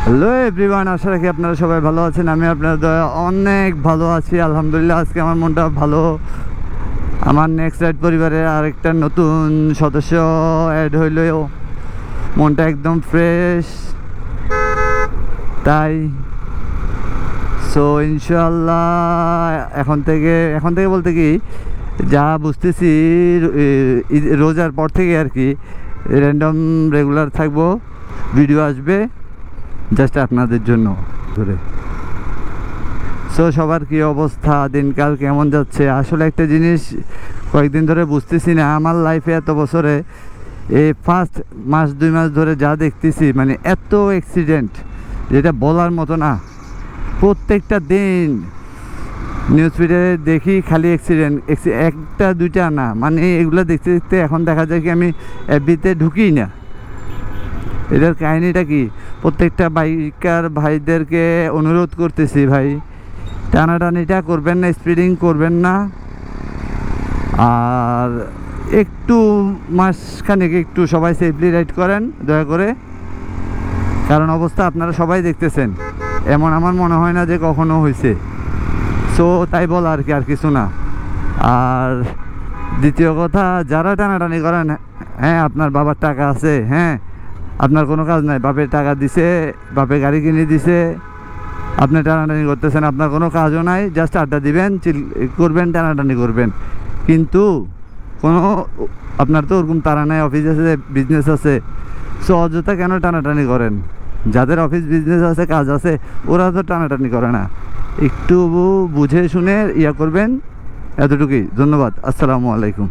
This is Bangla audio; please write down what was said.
হ্যালো এভরিওয়ান, আশা রাখি আপনারা সবাই ভালো আছেন। আমি আপনাদের দয়া অনেক ভালো আছি, আলহামদুলিল্লাহ। আজকে আমার মনটা ভালো। আমার নেক্সট রাইড পরিবারের আরেকটা নতুন সদস্য অ্যাড হইল, মনটা একদম ফ্রেশ। তাই সো ইনশাআল্লাহ এখন থেকে বলতে কি যা বুঝতেছি রোজার পর থেকে আর কি র্যান্ডম রেগুলার থাকবো, ভিডিও আসবে জাস্ট আপনাদের জন্য ধরে। সো সবার কি অবস্থা, দিনকাল কেমন যাচ্ছে? আসলে একটা জিনিস কয়েকদিন ধরে বুঝতেছি না, আমার লাইফে এত বছরে এই ফার্স্ট মাস 2 মাস ধরে যা দেখতেছি, মানে এত অ্যাক্সিডেন্ট যেটা বলার মতো না। প্রত্যেকটা দিন নিউজ ফিডে দেখি খালি অ্যাক্সিডেন্ট, একটা দুইটা না, মানে এগুলো দেখতে দেখতে এখন দেখা যায় কি আমি এফবিতে ঢুকিই না। এটার কাহিনিটা কি? প্রত্যেকটা বাইকার ভাইদেরকে অনুরোধ করতেছি, ভাই টানাটানিটা করবেন না, স্পিডিং করবেন না, আর একটু মাসখানেক একটু সবাই সেফলি রাইড করেন দয়া করে। কারণ অবস্থা আপনারা সবাই দেখতেছেন, এমন আমার মনে হয় না যে কখনো হয়েছে। সো তাই বল আর কি, আর কিছু না। আর দ্বিতীয় কথা, যারা টানাটানি করেন, হ্যাঁ আপনার বাবার টাকা আছে, হ্যাঁ আপনার কোনো কাজ নাই, বাপের টাকা দিছে, বাপে গাড়ি কিনে দিছে, আপনি টানাটানি করতেছেন, আপনার কোনো কাজও নাই, জাস্ট আড্ডা দিবেন, চিল করবেন, টানাটানি করবেন। কিন্তু কোনো আপনার তো ওরকম তারা নাই, অফিস আছে, বিজনেস আছে। সো অযথা কেন টানাটানি করেন? যাদের অফিস বিজনেস আছে, কাজ আছে, ওরা তো টানাটানি করে না। একটু বুঝে শুনে ইয়া করবেন, এতটুকুই। ধন্যবাদ, আসসালামু আলাইকুম।